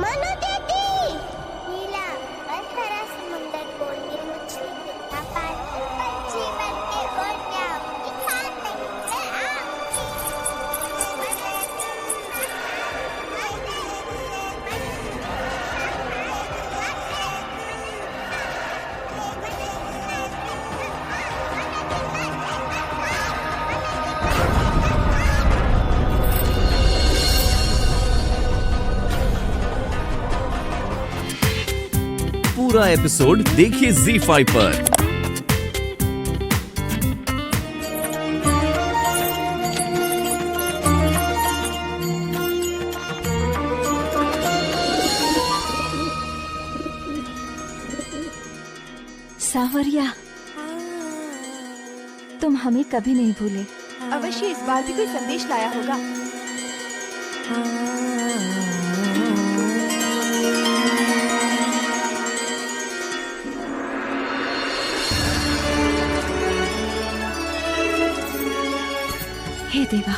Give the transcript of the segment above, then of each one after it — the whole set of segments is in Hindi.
मनु दीदी, नीला और हरा समुंदर को ये मछली कितना पार पक्षी बन के उड़ गया, दिखा नहीं मैं पूरा एपिसोड देखिए ZEE5 पर। सावरिया, तुम हमें कभी नहीं भूले। अवश्य इस बार भी कोई संदेश लाया होगा। हे देवा,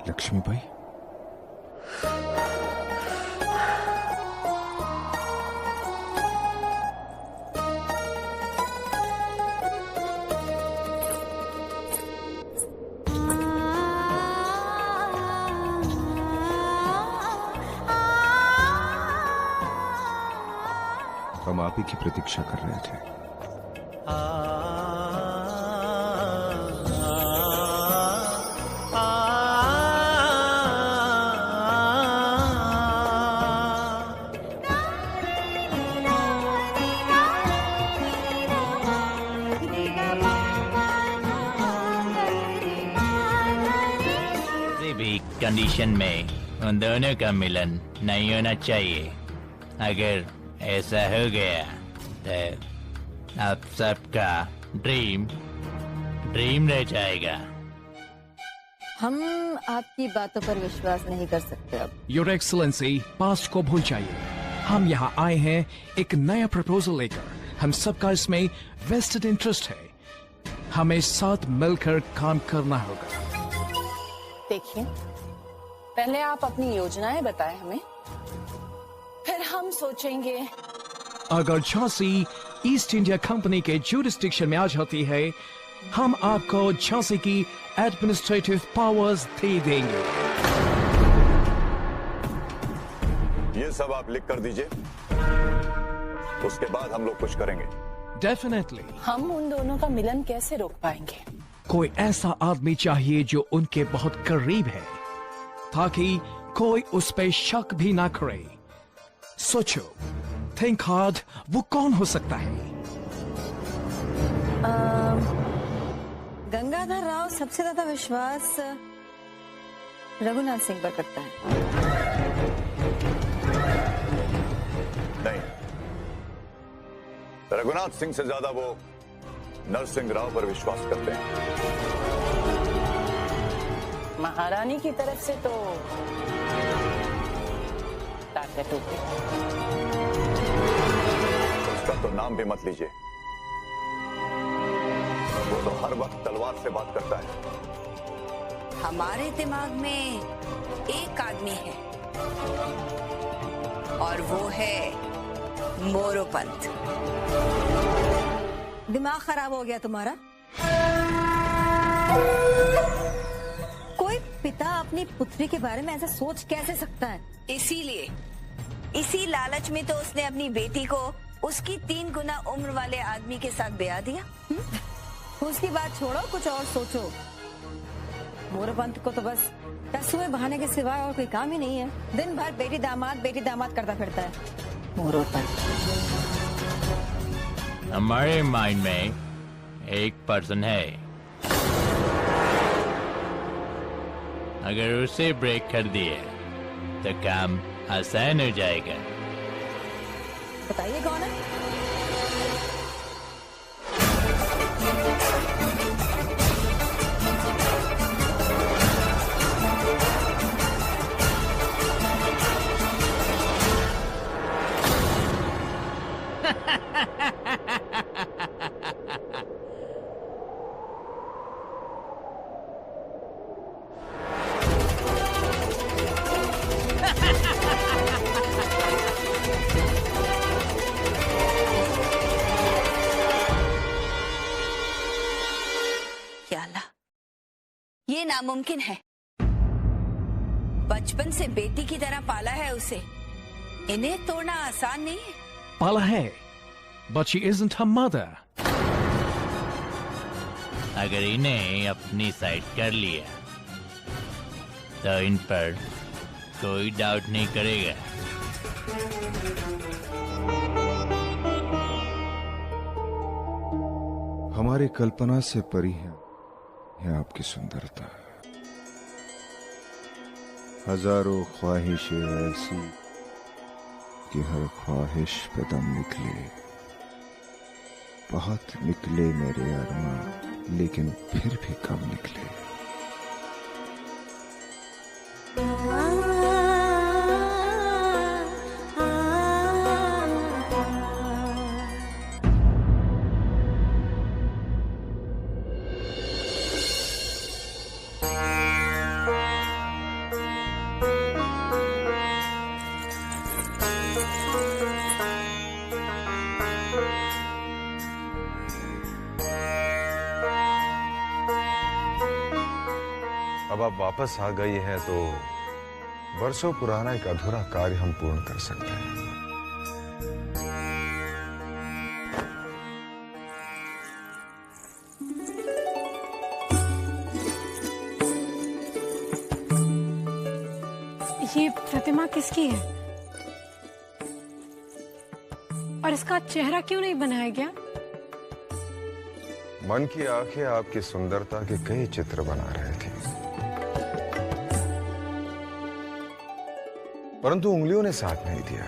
लक्ष्मीबाई, हम आप ही की प्रतीक्षा कर रहे थे। कंडीशन में उन दोनों का मिलन नहीं होना चाहिए। अगर ऐसा हो गया तो आप सबका ड्रीम रह जाएगा। हम आपकी बातों पर विश्वास नहीं कर सकते अब। योर एक्सलेंसी, पास्ट को भूल जाइए। हम यहाँ आए हैं एक नया प्रपोजल लेकर। हम सबका इसमें वेस्टेड इंटरेस्ट है। हमें साथ मिलकर काम करना होगा। देखिए, पहले आप अपनी योजनाएं बताएं हमें, फिर हम सोचेंगे। अगर झांसी ईस्ट इंडिया कंपनी के जुरिस्डिक्शन में आ जाती है, हम आपको झांसी की एडमिनिस्ट्रेटिव पावर्स दे देंगे। ये सब आप लिख कर दीजिए, उसके बाद हम लोग कुछ करेंगे। डेफिनेटली। हम उन दोनों का मिलन कैसे रोक पाएंगे? कोई ऐसा आदमी चाहिए जो उनके बहुत करीब है, ताकि कोई उस पे शक भी ना करे। सोचो, थिंक हार्ड। वो कौन हो सकता है? गंगाधर राव सबसे ज्यादा विश्वास रघुनाथ सिंह पर करता है। नहीं, रघुनाथ सिंह से ज्यादा वो नरसिंह राव पर विश्वास करते हैं। महारानी की तरफ से तो ताकत होगी। उसका तो नाम भी मत लीजिए, वो तो हर वक्त तलवार से बात करता है। हमारे दिमाग में एक आदमी है और वो है मोरोपंत। दिमाग खराब हो गया तुम्हारा? कोई पिता अपनी पुत्री के बारे में ऐसा सोच कैसे सकता है? इसीलिए इसी लालच में तो उसने अपनी बेटी को उसकी 3 गुना उम्र वाले आदमी के साथ ब्याह दिया। उसकी बात छोड़ो, कुछ और सोचो। मोरोपंत को तो बस रसुए बहाने के सिवाय और कोई काम ही नहीं है। दिन भर बेटी दामाद करता फिरता है मोरों पर। हमारे माइंड में एक पर्सन है, अगर उसे ब्रेक कर दिए तो काम आसान हो जाएगा। बताइए कौन है? या अल्लाह, ये नामुमकिन है। बचपन से बेटी की तरह पाला है उसे, इन्हें तोड़ना आसान नहीं है। पाला है, but she isn't her mother. अगर इन्हें अपनी साइड कर लिया तो इन पर कोई डाउट नहीं करेगा। हमारी कल्पना से परी है आपकी सुंदरता। हजारों ख्वाहिशें ऐसी कि हर ख्वाहिश पे दम निकले। बहुत निकले मेरे अरमान, लेकिन फिर भी कम निकले। अब आप वापस आ गई हैं तो वर्षों पुराना एक अधूरा कार्य हम पूर्ण कर सकते हैं। ये प्रतिमा किसकी है और इसका चेहरा क्यों नहीं बनाया गया? मन की आंखें आपकी सुंदरता के कई चित्र बना रहे थे, परंतु उंगलियों ने साथ नहीं दिया।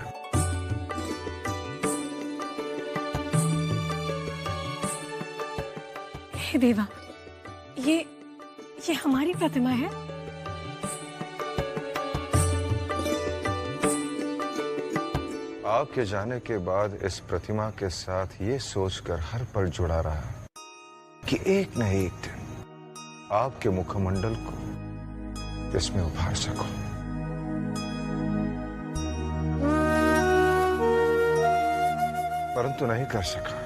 हे देवा, ये हमारी प्रतिमा है? आपके जाने के बाद इस प्रतिमा के साथ ये सोचकर हर पल जुड़ा रहा कि एक न एक दिन आपके मुखमंडल को इसमें उभार सकूं। परंतु नहीं कर सका।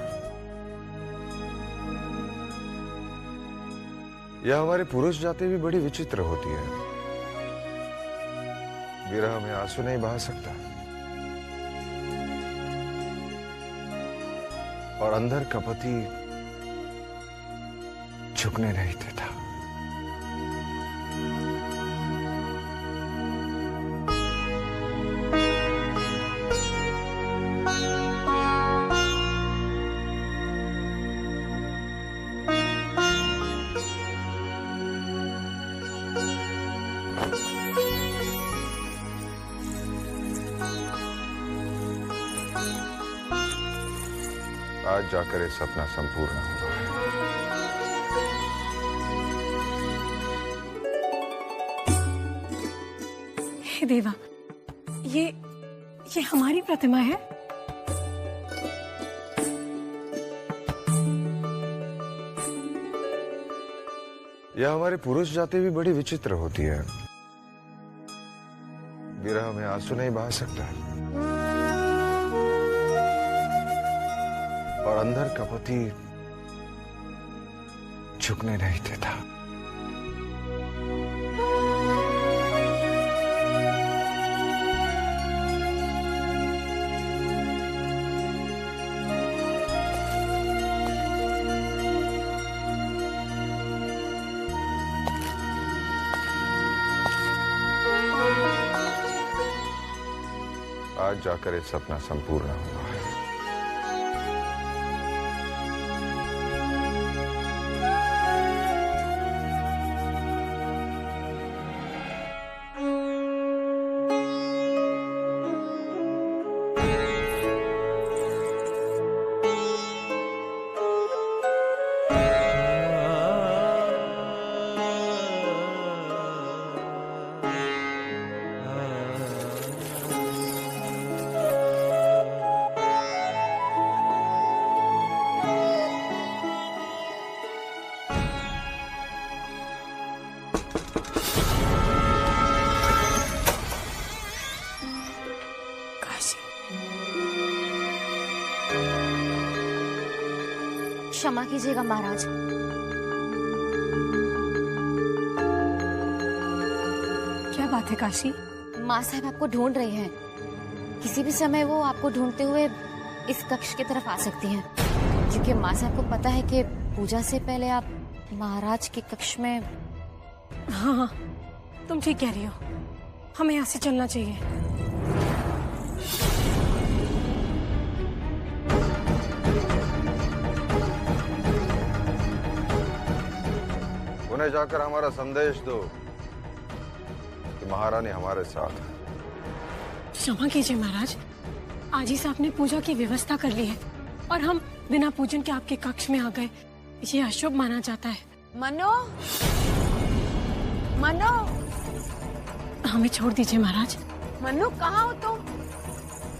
यह हमारे पुरुष जाति भी बड़ी विचित्र होती है। विरह में आंसू नहीं बहा सकता और अंदर का पति झुकने नहीं देता। आज जाकर ये सपना संपूर्ण हुआ है। हे देवा, ये हमारी प्रतिमा है? यह हमारे पुरुष जाति भी बड़ी विचित्र होती है। विरह में आंसू नहीं बहा सकता और अंदर का पति झुकने नहीं देता। आज जाकर ये सपना संपूर्ण हुआ है। क्षमा कीजिएगा महाराज। क्या बात है काशी? माँ साहब आपको ढूंढ रही हैं। किसी भी समय वो आपको ढूंढते हुए इस कक्ष की तरफ आ सकती हैं, क्योंकि माँ साहब को पता है कि पूजा से पहले आप महाराज के कक्ष में। हाँ हाँ, तुम ठीक कह रही हो, हमें यहाँ से चलना चाहिए। उन्हें जाकर हमारा संदेश दो कि महारानी हमारे साथ है। क्षमा कीजिए महाराज, आज ही से आपने पूजा की व्यवस्था कर ली है और हम बिना पूजन के आपके कक्ष में आ गए, ये अशुभ माना जाता है। मनो, मनो, हमें छोड़ दीजिए महाराज। मनो कहाँ हो तुम?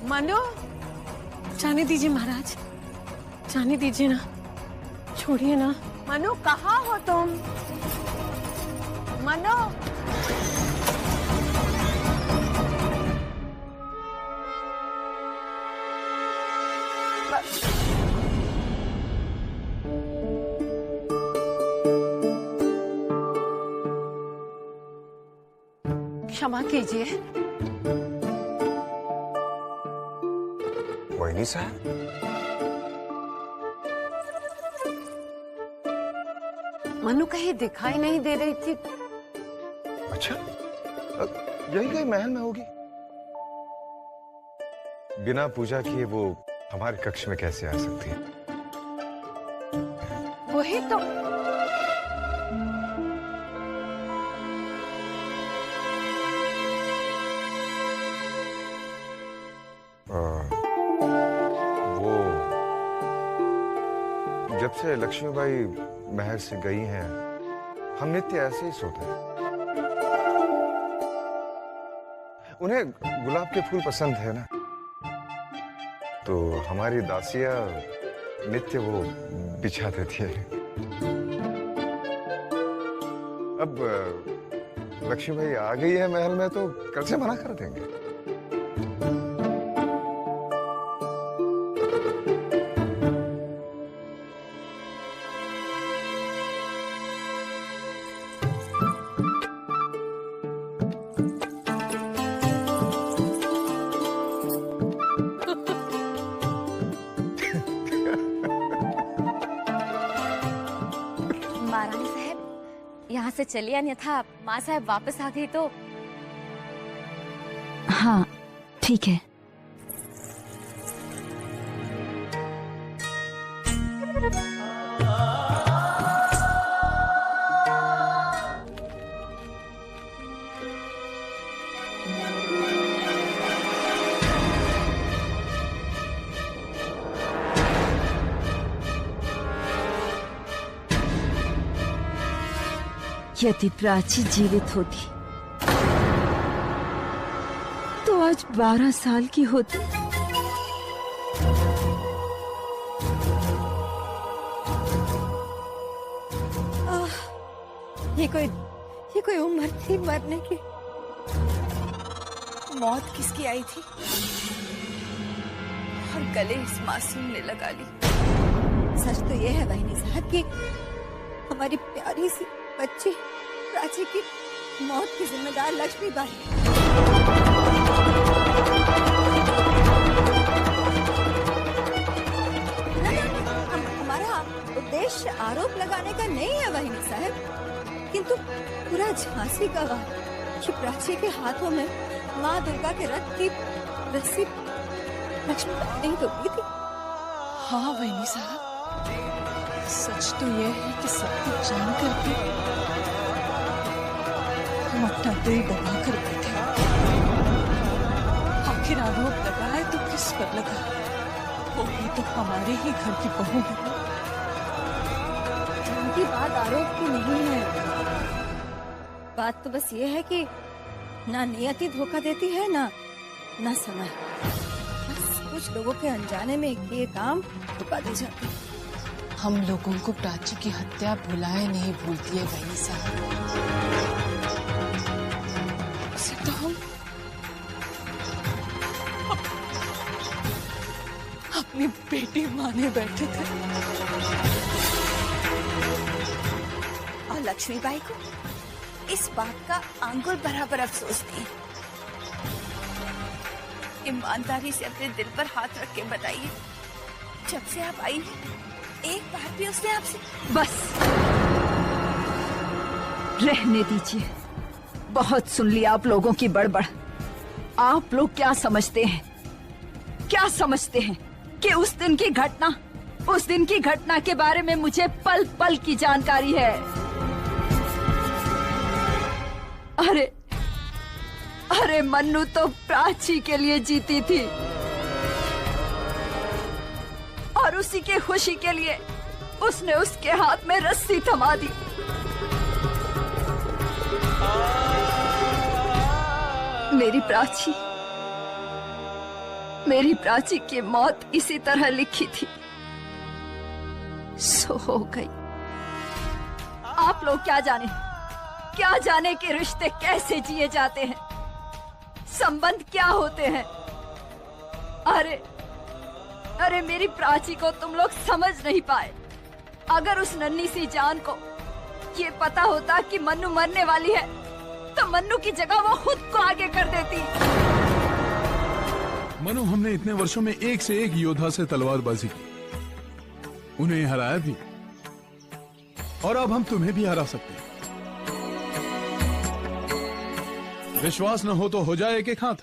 मनो, जाने दीजिए महाराज, जाने दीजिए ना, छोड़िए ना। मनो कहाँ हो तुम? मनो, क्षमा कीजिए। वही साहब, मनु कहीं दिखाई नहीं दे रही थी। अच्छा, यही कहीं महल में होगी। बिना पूजा किए वो हमारे कक्ष में कैसे आ सकती है? वही तो। वो जब से लक्ष्मीबाई महल से गई हैं, हम नित्य ऐसे ही सोते हैं। उन्हें गुलाब के फूल पसंद है ना, तो हमारी दासियां नित्य वो बिछा देती है। अब लक्ष्मीबाई आ गई है महल में, तो कैसे मना कर देंगे? महारानी साहब, यहाँ से चलिए, अन्यथा माँ साहब वापस आ गई तो। हाँ ठीक है। यदि प्राची जीवित होती तो आज 12 साल की होती। ये कोई उम्र थी मरने की? मौत किसकी आई थी और गले इस मासूम ने लगा ली। सच तो ये है बहनी साहब कि हमारी प्यारी सी बच्ची प्राची की मौत की जिम्मेदार लक्ष्मीबाई है। हमारा उद्देश्य आरोप लगाने का नहीं है बहनी साहब, किंतु पूरा झांसी का वार कि प्राची के हाथों में माँ दुर्गा के रथ की रस्सी लक्ष्मी नहीं तोड़ी थी। हाँ वहीनी साहब, सच तो यह है कि सब कुछ जान करके हम अपना दिल दबा कर बैठे। आखिर आरोप लगा है तो किस पर लगा? वो भी तो हमारे ही घर की बहू है। उनकी बात आरोप की नहीं है, बात तो बस ये है कि ना नियति धोखा देती है ना समय। बस कुछ लोगों के अनजाने में ये काम रुका दे जाते हैं। हम लोगों को प्राची की हत्या भुलाए नहीं भूलती है वहीनी साहब। उसे तो हम अपनी बेटी माने बैठे थे। और लक्ष्मीबाई को इस बात का आंगुल बराबर अफसोस नहीं। ईमानदारी से अपने दिल पर हाथ रख के बताइए, जब से आप आई हैं, एक बार भी उसने आपसे बस रहने दीजिए। बहुत सुन लिया आप लोगों की बड़बड़। आप लोग क्या समझते हैं कि उस दिन की घटना के बारे में मुझे पल पल की जानकारी है। अरे मन्नू तो प्राची के लिए जीती थी और उसी के खुशी के लिए उसने उसके हाथ में रस्सी थमा दी। मेरी प्राची की मौत इसी तरह लिखी थी, सो हो गई। आप लोग क्या जाने कि रिश्ते कैसे जिए जाते हैं, संबंध क्या होते हैं। अरे मेरी प्राची को तुम लोग समझ नहीं पाए। अगर उस नन्ही सी जान को ये पता होता कि मन्नू मरने वाली है, तो मन्नू की जगह वो खुद को आगे कर देती। मनु, हमने इतने वर्षों में एक से एक योद्धा से तलवारबाजी की, उन्हें हराया भी, और अब हम तुम्हें भी हरा सकते हैं। विश्वास न हो तो हो जाए एक हाथ।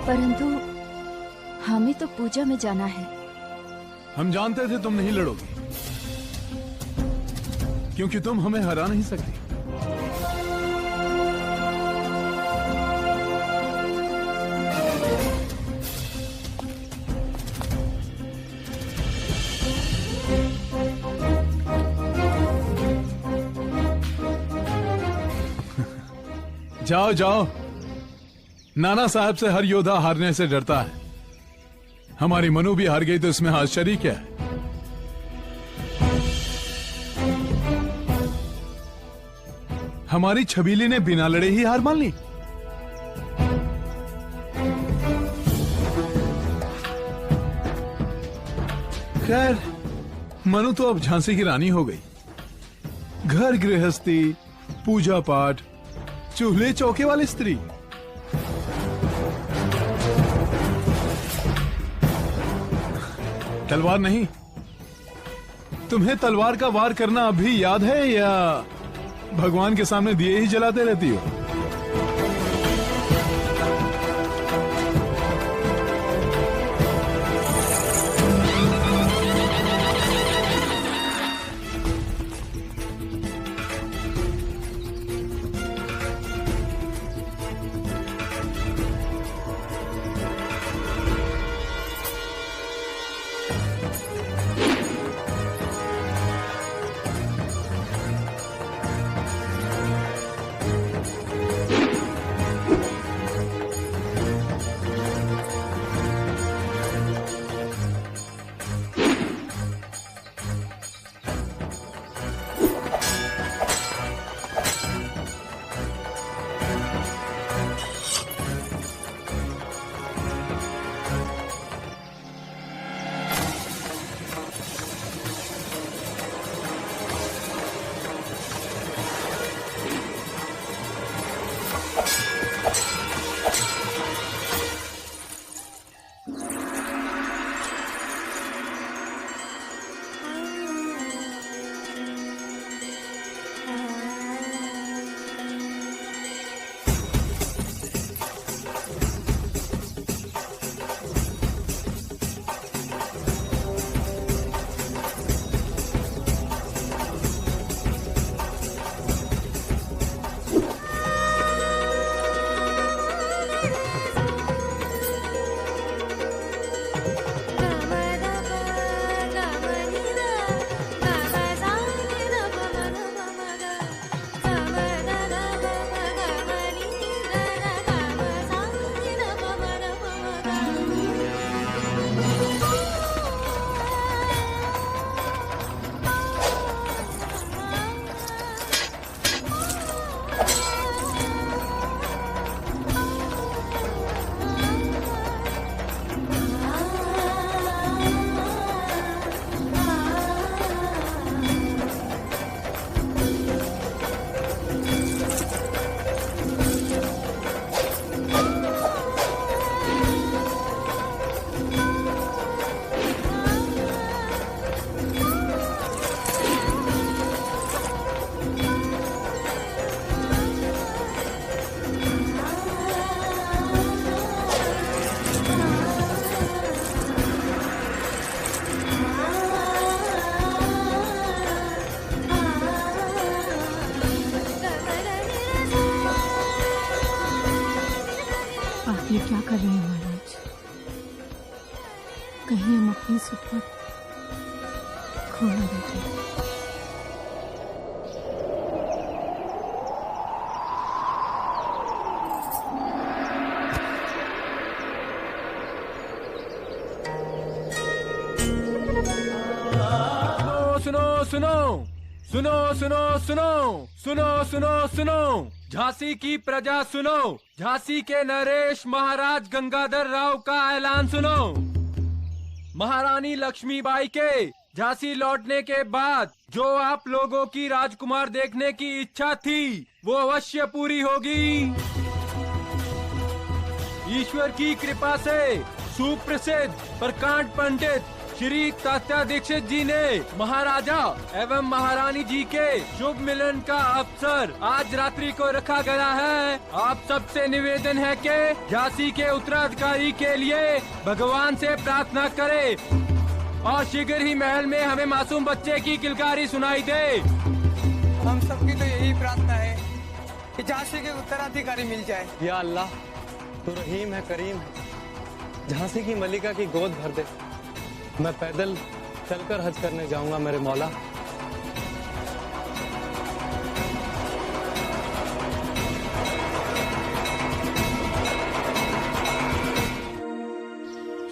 परंतु हमें तो पूजा में जाना है। हम जानते थे तुम नहीं लड़ोगे, क्योंकि तुम हमें हरा नहीं सकती। जाओ जाओ, नाना साहब से हर योद्धा हारने से डरता है। हमारी मनु भी हार गई तो इसमें आश्चर्य क्या है? हमारी छबीली ने बिना लड़े ही हार मान ली। खैर, मनु तो अब झांसी की रानी हो गई। घर गृहस्थी, पूजा पाठ, चूल्हे चौके वाली स्त्री। तलवार नहीं, तुम्हें तलवार का वार करना अभी याद है या भगवान के सामने दिए ही जलाते रहती हो? ये क्या कर रहे हैं महाराज? कहीं हम अपनी सुख पर खो न बैठे। सुनो सुनो सुनो सुनो सुनो सुनो सुनो सुनो झांसी की प्रजा सुनो, झांसी के नरेश महाराज गंगाधर राव का ऐलान सुनो। महारानी लक्ष्मीबाई के झांसी लौटने के बाद जो आप लोगों की राजकुमार देखने की इच्छा थी वो अवश्य पूरी होगी। ईश्वर की कृपा से सुप्रसिद्ध प्रकांड पंडित श्री तात्या दीक्षित जी ने महाराजा एवं महारानी जी के शुभ मिलन का अवसर आज रात्रि को रखा गया है। आप सबसे निवेदन है कि झांसी के उत्तराधिकारी के लिए भगवान से प्रार्थना करें और शीघ्र ही महल में हमें मासूम बच्चे की किलकारी सुनाई दे। हम सबकी तो यही प्रार्थना है कि झांसी के उत्तराधिकारी मिल जाए। या अल्लाह, तू रहीम है, करीम है, झांसी की मलिका की गोद भर दे। मैं पैदल चलकर हज करने जाऊंगा मेरे मौला।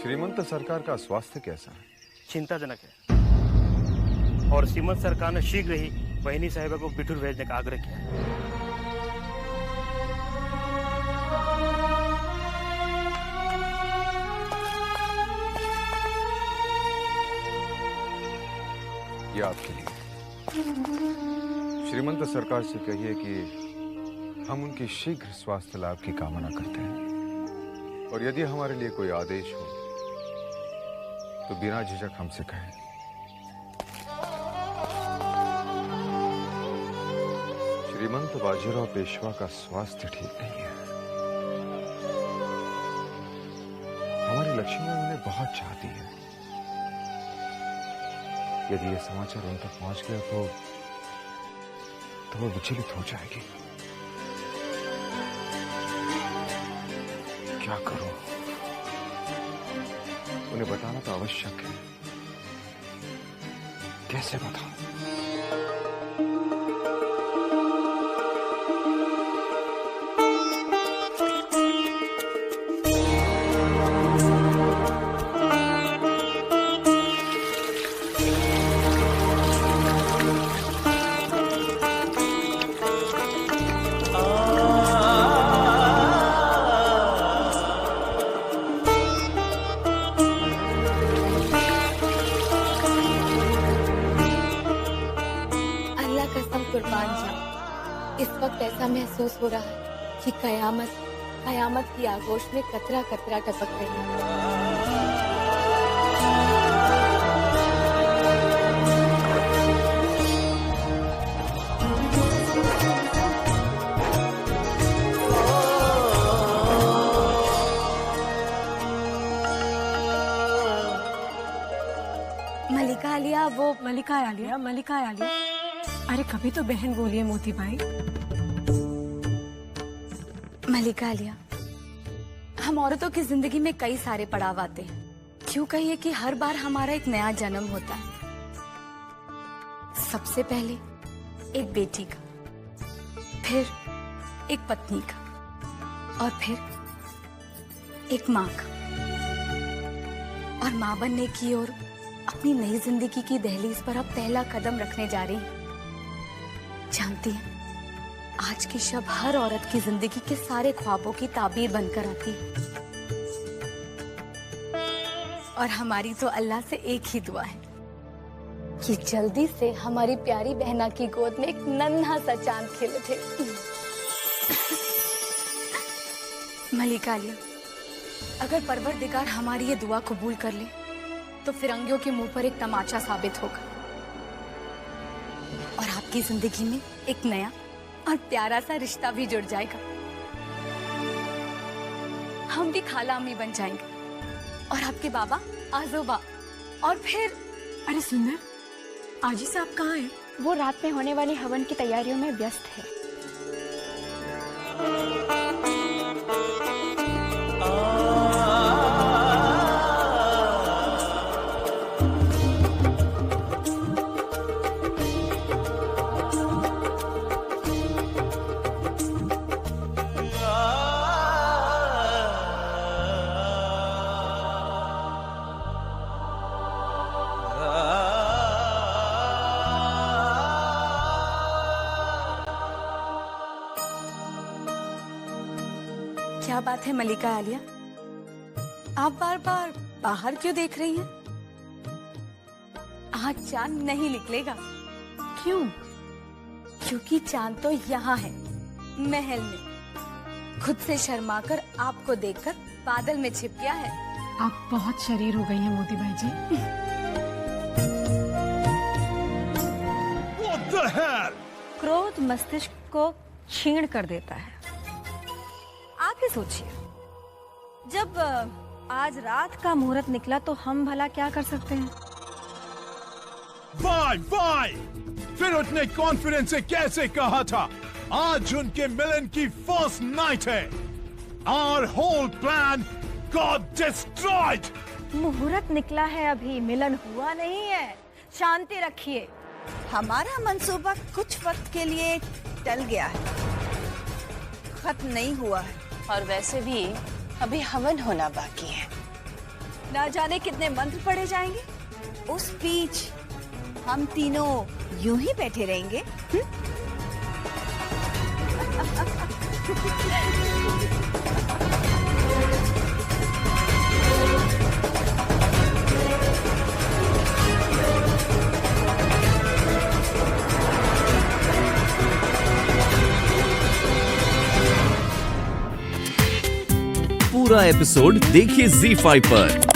श्रीमंत सरकार का स्वास्थ्य कैसा है? चिंताजनक है और श्रीमंत सरकार ने शीघ्र ही बहनी साहिबा को बिठूर भेजने का आग्रह किया है। ये आपके लिए। श्रीमंत सरकार से कहिए कि हम उनकी शीघ्र स्वास्थ्य लाभ की कामना करते हैं और यदि हमारे लिए कोई आदेश हो तो बिना झिझक हमसे कहें। श्रीमंत बाजीराव पेशवा का स्वास्थ्य ठीक नहीं है। हमारी लक्ष्मी उन्हें बहुत चाहती है। यदि ये समाचार उन तक पहुंच गया तो वो विचलित हो जाएगी। क्या करूं? उन्हें बताना तो आवश्यक है। कैसे बताऊं? इस वक्त ऐसा महसूस हो रहा है कि कयामत की आगोश में कतरा कतरा टपक रही है। मलिका आलिया, वो मलिका आलिया। अरे कभी तो बहन बोलिए मोती भाई। मलिका आलिया, हम औरतों की जिंदगी में कई सारे पड़ाव आते हैं। क्यों कहिए कि हर बार हमारा एक नया जन्म होता है। सबसे पहले एक बेटी का, फिर एक पत्नी का और फिर एक माँ का। और माँ बनने की ओर अपनी नई जिंदगी की दहलीज पर अब पहला कदम रखने जा रही हैं। जानती हैं, आज की शब हर औरत की जिंदगी के सारे ख्वाबों की ताबीर बनकर आती है। और हमारी तो अल्लाह से एक ही दुआ है कि जल्दी से हमारी प्यारी बहना की गोद में एक नन्हा सा चांद खिल उठे। मलिका आलिया, अगर परवरदिगार हमारी ये दुआ कबूल कर ले तो फिरंगियों के मुंह पर एक तमाचा साबित होगा और आपकी जिंदगी में एक नया और प्यारा सा रिश्ता भी जुड़ जाएगा। हम भी खाला अम्मी बन जाएंगे और आपके बाबा आजोबा। और फिर अरे सुंदर, आजी साहब कहाँ हैं? वो रात में होने वाली हवन की तैयारियों में व्यस्त है। क्या बात है मलिका आलिया, आप बार बार बाहर क्यों देख रही हैं? आज चांद नहीं निकलेगा। क्यों? क्योंकि चांद तो यहाँ है, महल में। खुद से शर्माकर आपको देखकर बादल में छिप गया है। आप बहुत शरीर हो गई हैं Moti Bai ji. What the hell? क्रोध मस्तिष्क को क्षीण कर देता है। आप ही सोचिए, जब आज रात का मुहूर्त निकला तो हम भला क्या कर सकते हैं? वाई फिर उसने कॉन्फिडेंस से कैसे कहा था आज उनके मिलन की फर्स्ट नाइट है। Our whole plan got destroyed. मुहूर्त निकला है, अभी मिलन हुआ नहीं है। शांति रखिए। हमारा मंसूबा कुछ वक्त के लिए टल गया है, खत्म नहीं हुआ है। और वैसे भी अभी हवन होना बाकी है। ना जाने कितने मंत्र पढ़े जाएंगे। उस बीच हम तीनों यूं ही बैठे रहेंगे। पूरा एपिसोड देखिए ZEE5 पर।